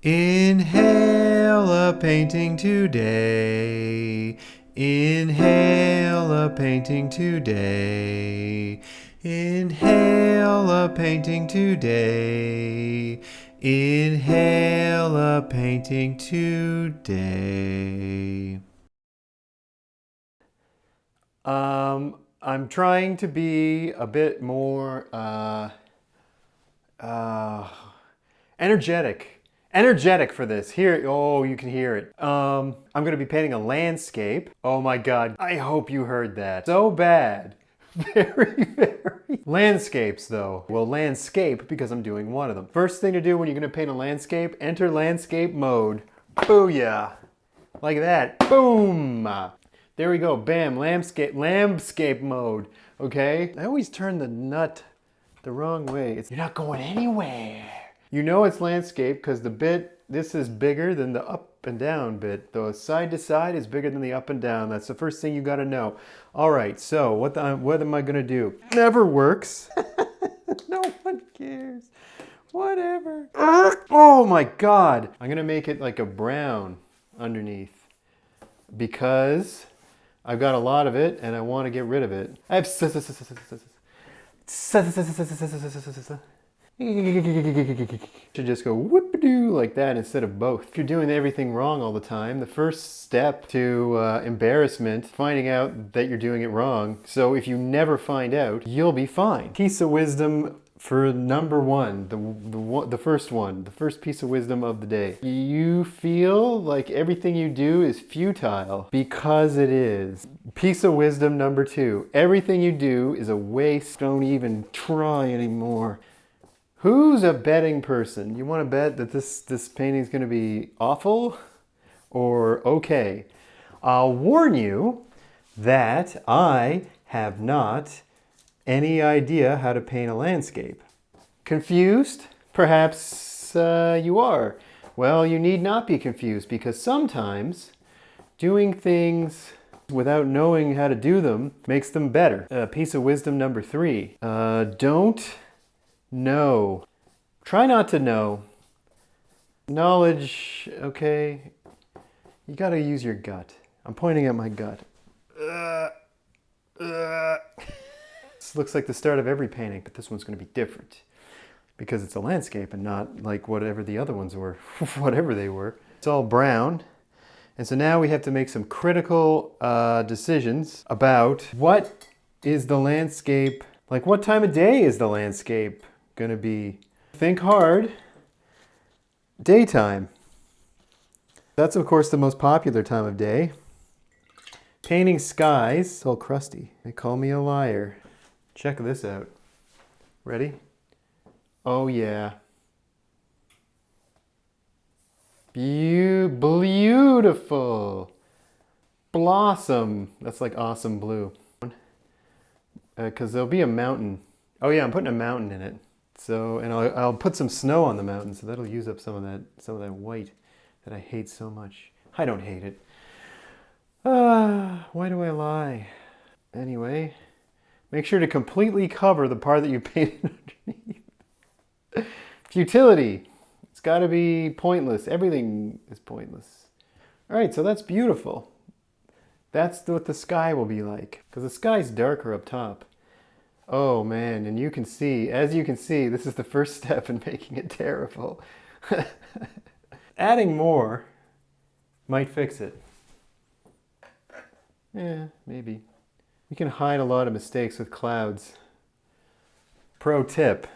Inhale a painting today. Inhale a painting today. Inhale a painting today. Inhale a painting today. I'm trying to be a bit more energetic for this. Here, oh, you can hear it. I'm gonna be painting a landscape. Oh my God, I hope you heard that. So bad. Very. Landscapes though. Well, landscape because I'm doing one of them. First thing to do when you're gonna paint a landscape, enter landscape mode. Booyah. Like that. Boom. There we go. Bam. Landscape mode. Okay? I always turn the nut the wrong way. You're not going anywhere. You know it's landscape because the bit, this is bigger than the up and down bit. The side to side is bigger than the up and down. That's the first thing you got to know. All right, so what am I going to do? Never works. No one cares. Whatever. Oh my God. I'm going to make it like a brown underneath because I've got a lot of it and I want to get rid of it. I have should just go whoop-a-doo like that instead of both. If you're doing everything wrong all the time, the first step to embarrassment, finding out that you're doing it wrong. So if you never find out, you'll be fine. Piece of wisdom for number one, the first piece of wisdom of the day. You feel like everything you do is futile because it is. Piece of wisdom number two, everything you do is a waste. Don't even try anymore. Who's a betting person? You want to bet that this painting is going to be awful or okay? I'll warn you that I have not any idea how to paint a landscape. Confused? Perhaps you are. Well, you need not be confused because sometimes doing things without knowing how to do them makes them better. Piece of wisdom number three. Don't know. Try not to know. Knowledge, okay? You gotta use your gut. I'm pointing at my gut. This looks like the start of every painting, but this one's gonna be different because it's a landscape and not like whatever the other ones were, whatever they were. It's all brown. And so now we have to make some critical decisions about what is the landscape, like what time of day is the landscape gonna be? Think hard. Daytime. That's of course the most popular time of day. Painting skies. It's all crusty. They call me a liar. Check this out. Ready? Oh yeah. Beautiful. Blossom. That's like awesome blue. Because there'll be a mountain. Oh yeah, I'm putting a mountain in it. So, and I'll put some snow on the mountain, so that'll use up some of that white that I hate so much. I don't hate it. Why do I lie? Anyway, make sure to completely cover the part that you painted underneath. Futility. It's got to be pointless. Everything is pointless. All right, so that's beautiful. That's what the sky will be like, because the sky's darker up top. Oh man, and you can see, as you can see, this is the first step in making it terrible. Adding more might fix it. Yeah, maybe. You can hide a lot of mistakes with clouds. Pro tip,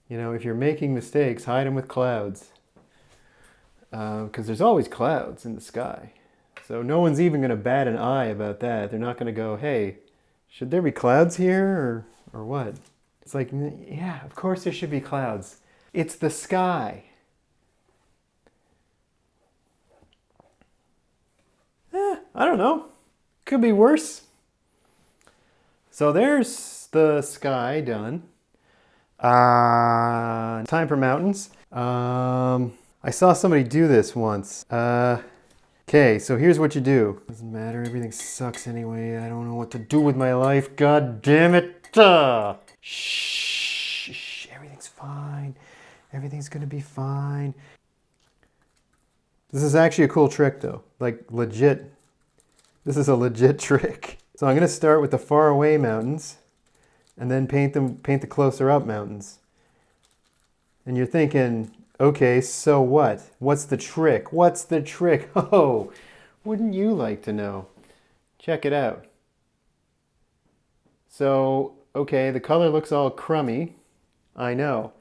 you know, if you're making mistakes, hide them with clouds. Because there's always clouds in the sky. So no one's even going to bat an eye about that. They're not going to go, hey, should there be clouds here or what? It's like, yeah, of course there should be clouds. It's the sky. I don't know. Could be worse. So there's the sky done. Time for mountains. I saw somebody do this once. Okay, so here's what you do. Doesn't matter, everything sucks anyway. I don't know what to do with my life. God damn it. Shh, everything's fine. Everything's gonna be fine. This is actually a cool trick though, like legit. This is a legit trick. So I'm gonna start with the far away mountains and then paint the closer up mountains. And you're thinking, okay, so what? What's the trick? What's the trick? Oh, wouldn't you like to know? Check it out. So, okay, the color looks all crummy, I know.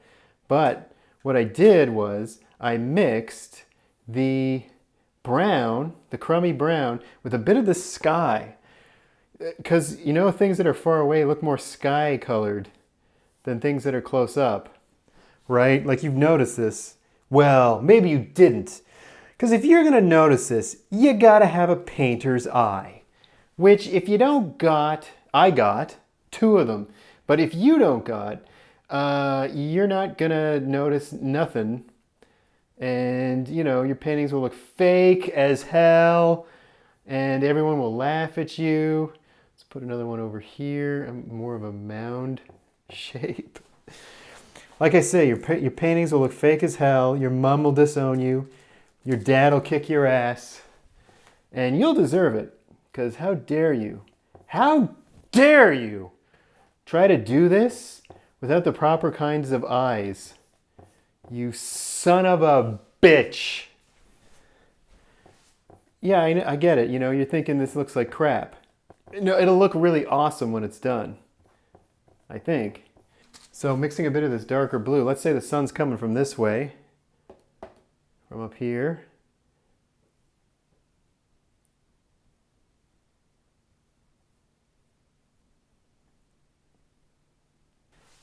But what I did was I mixed the brown, the crummy brown, with a bit of the sky. Because, you know, things that are far away look more sky colored than things that are close up. Right? Like you've noticed this. Well, maybe you didn't. Because if you're going to notice this, you got to have a painter's eye. Which if you don't got, I got 2 of them. But if you don't got, you're not going to notice nothing. And, you know, your paintings will look fake as hell. And everyone will laugh at you. Let's put another one over here. More of a mound shape. Like I say, your paintings will look fake as hell. Your mom will disown you. Your dad will kick your ass. And you'll deserve it. Because how dare you? How dare you try to do this without the proper kinds of eyes? You son of a bitch. Yeah, I get it. You know, you're thinking this looks like crap. No, it'll look really awesome when it's done. I think. So mixing a bit of this darker blue. Let's say the sun's coming from this way. From up here.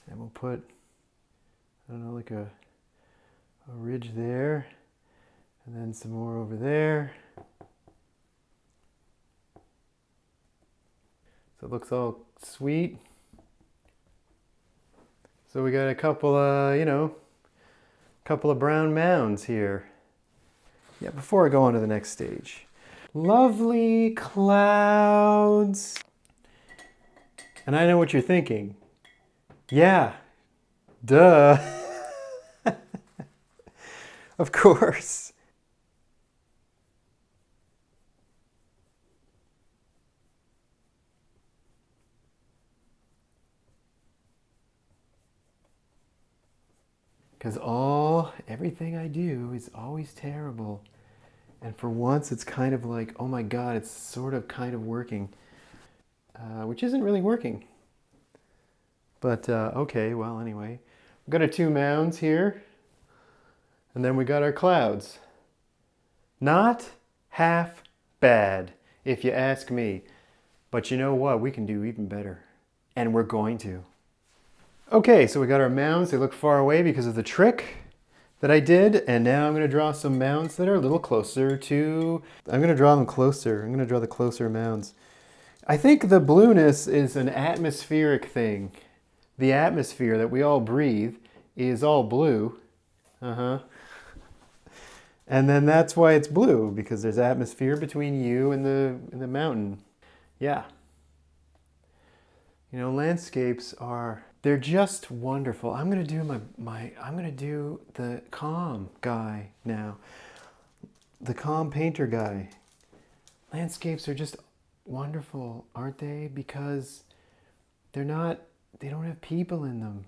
And we'll put, I don't know, like a ridge there. And then some more over there. So it looks all sweet. So we got a couple of, you know, couple of brown mounds here. Yeah, before I go on to the next stage. Lovely clouds. And I know what you're thinking. Yeah, duh. Of course. Because everything I do is always terrible. And for once it's kind of like, oh my God, it's sort of kind of working. Which isn't really working. But okay, well anyway. We've got our 2 mounds here. And then we got our clouds. Not half bad, if you ask me. But you know what? We can do even better. And we're going to. Okay, so we got our mounds. They look far away because of the trick that I did. And now I'm going to draw some mounds that are a little closer to... I'm going to draw them closer. I'm going to draw the closer mounds. I think the blueness is an atmospheric thing. The atmosphere that we all breathe is all blue. Uh-huh. And then that's why it's blue, because there's atmosphere between you and the mountain. Yeah. You know, landscapes are... They're just wonderful. I'm going to do I'm going to do the calm guy now. The calm painter guy. Landscapes are just wonderful, aren't they? Because they don't have people in them.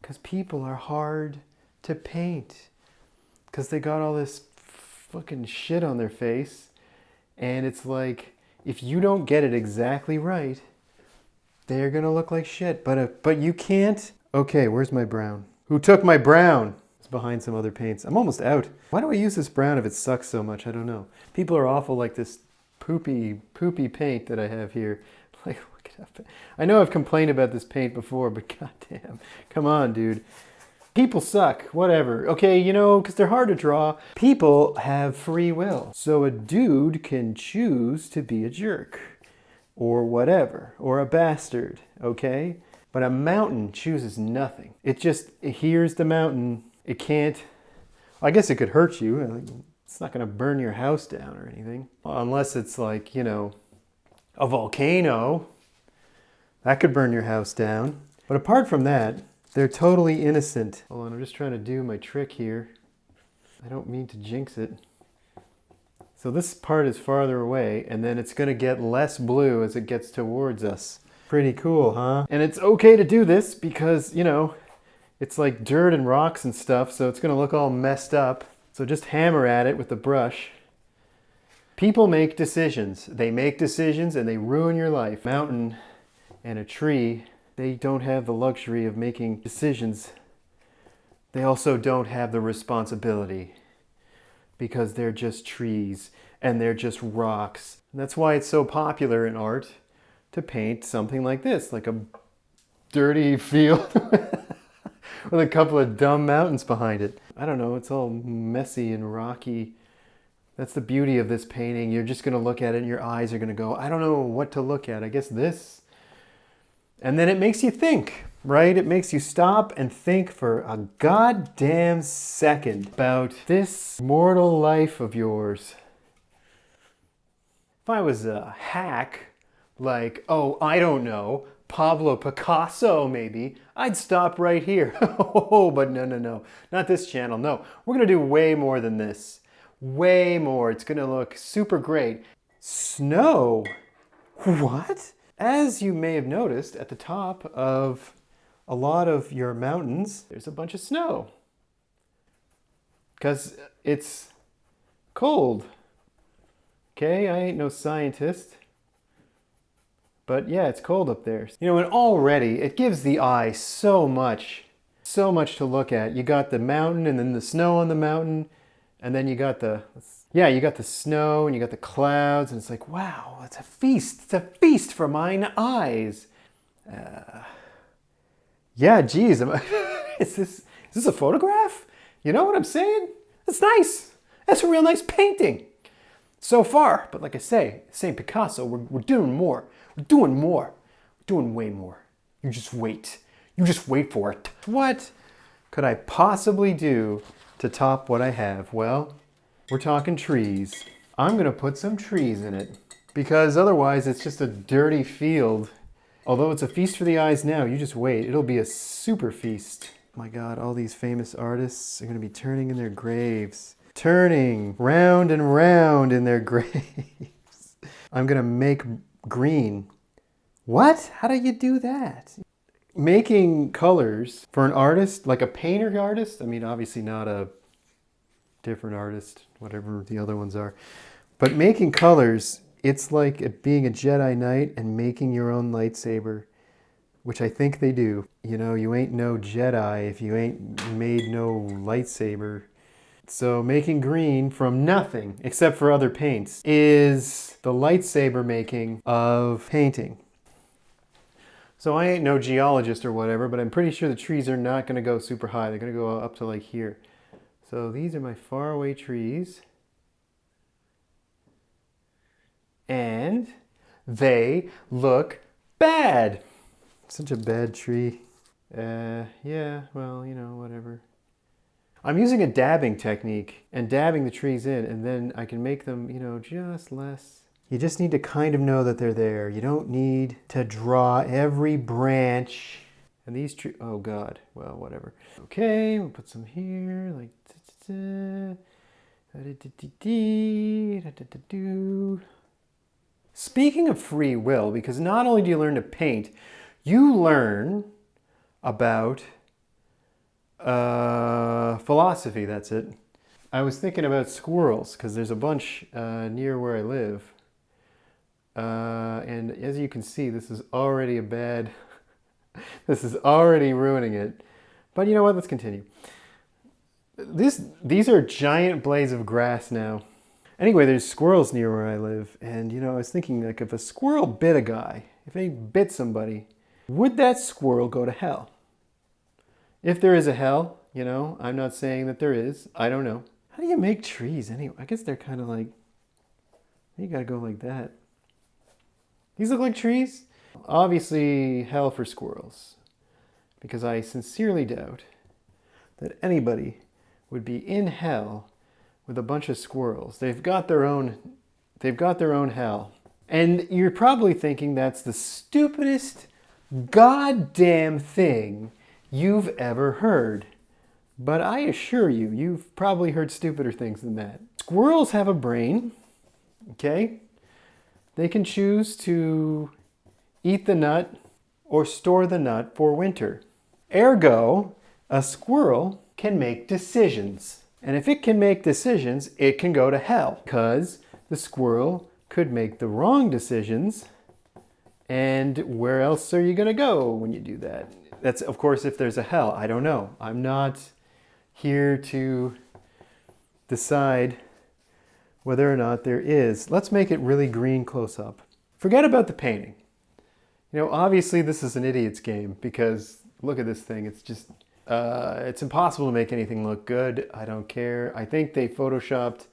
Because people are hard to paint. Because they got all this fucking shit on their face. And it's like, if you don't get it exactly right, they're gonna look like shit, but you can't. Okay, where's my brown? Who took my brown? It's behind some other paints. I'm almost out. Why do I use this brown if it sucks so much? I don't know. People are awful like this poopy paint that I have here. Like, look it up. I know I've complained about this paint before, but goddamn, come on, dude. People suck, whatever. Okay, you know, because they're hard to draw. People have free will. So a dude can choose to be a jerk. Or whatever, or a bastard, okay? But a mountain chooses nothing. It hears the mountain. It can't, I guess it could hurt you. It's not gonna burn your house down or anything. Unless it's like, you know, a volcano. That could burn your house down. But apart from that, they're totally innocent. Hold on, I'm just trying to do my trick here. I don't mean to jinx it. So this part is farther away, and then it's going to get less blue as it gets towards us. Pretty cool, huh? And it's okay to do this because, you know, it's like dirt and rocks and stuff, so it's going to look all messed up. So just hammer at it with the brush. People make decisions. They make decisions and they ruin your life. Mountain and a tree, they don't have the luxury of making decisions. They also don't have the responsibility because they're just trees and they're just rocks. And that's why it's so popular in art to paint something like this, like a dirty field with a couple of dumb mountains behind it. I don't know, it's all messy and rocky. That's the beauty of this painting. You're just gonna look at it and your eyes are gonna go, I don't know what to look at. I guess this. And then it makes you think, right? It makes you stop and think for a goddamn second about this mortal life of yours. If I was a hack, like, oh, I don't know, Pablo Picasso maybe, I'd stop right here. Oh, but no, not this channel. No, we're gonna do way more than this. Way more. It's gonna look super great. Snow? What? As you may have noticed, at the top of a lot of your mountains, there's a bunch of snow. Because it's cold. Okay, I ain't no scientist. But yeah, it's cold up there. You know, and already it gives the eye so much to look at. You got the mountain and then the snow on the mountain. And then you got the snow and you got the clouds, and it's like, wow, it's a feast. It's a feast for mine eyes. Yeah, geez, is this a photograph? You know what I'm saying? That's nice. That's a real nice painting. So far, but like I say, St. Picasso, we're doing more. We're doing more. We're doing way more. You just wait. You just wait for it. What could I possibly do to top what I have? Well, we're talking trees. I'm gonna put some trees in it because otherwise it's just a dirty field. Although it's a feast for the eyes now, you just wait. It'll be a super feast. My God, all these famous artists are gonna be turning in their graves. Turning round and round in their graves. I'm gonna make green. What? How do you do that? Making colors for an artist, like a painter artist, I mean, obviously not a different artist, whatever the other ones are, but making colors, it's like being a Jedi Knight and making your own lightsaber, which I think they do. You know, you ain't no Jedi if you ain't made no lightsaber. So making green from nothing, except for other paints, is the lightsaber making of painting. So I ain't no geologist or whatever, but I'm pretty sure the trees are not going to go super high. They're going to go up to like here. So these are my faraway trees. And they look bad. Such a bad tree. Yeah, well, you know, whatever. I'm using a dabbing technique and dabbing the trees in, and then I can make them, you know, just less. You just need to kind of know that they're there. You don't need to draw every branch. And these trees, oh God, well, whatever. Okay, we'll put some here, like Speaking of free will, because not only do you learn to paint, you learn about philosophy, that's it. I was thinking about squirrels, because there's a bunch near where I live. And as you can see, this is already this is already ruining it. But you know what, let's continue. These are giant blades of grass now. Anyway, there's squirrels near where I live, and you know, I was thinking, like, if a squirrel bit a guy, if they bit somebody, would that squirrel go to hell? If there is a hell, you know, I'm not saying that there is, I don't know. How do you make trees anyway? I guess they're kind of like, you gotta go like that. These look like trees? Obviously, hell for squirrels, because I sincerely doubt that anybody would be in hell with a bunch of squirrels. They've got their own hell. And you're probably thinking that's the stupidest goddamn thing you've ever heard. But I assure you, you've probably heard stupider things than that. Squirrels have a brain, Okay? They can choose to eat the nut or store the nut for winter. Ergo, a squirrel can make decisions. And if it can make decisions, it can go to hell, because the squirrel could make the wrong decisions. And where else are you going to go when you do that? That's, of course, if there's a hell. I don't know. I'm not here to decide whether or not there is. Let's make it really green close up. Forget about the painting. You know, obviously this is an idiot's game, because look at this thing. It's just, it's impossible to make anything look good. I don't care. I think they photoshopped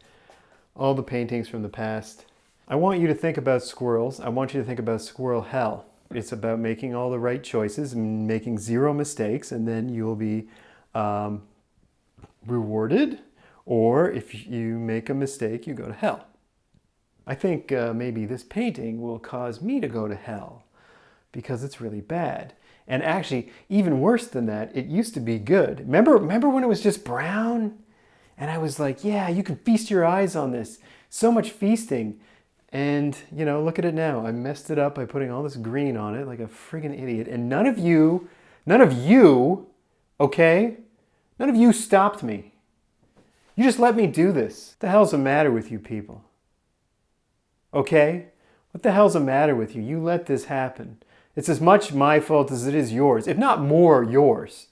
all the paintings from the past. I want you to think about squirrels. I want you to think about squirrel hell. It's about making all the right choices and making zero mistakes, and then you'll be rewarded. Or if you make a mistake, you go to hell. I think maybe this painting will cause me to go to hell because it's really bad. And actually, even worse than that, it used to be good. Remember when it was just brown? And I was like, yeah, you can feast your eyes on this. So much feasting. And, you know, look at it now. I messed it up by putting all this green on it like a friggin' idiot. And none of you, okay? None of you stopped me. You just let me do this. What the hell's the matter with you people? Okay? What the hell's the matter with you? You let this happen. It's as much my fault as it is yours, if not more yours.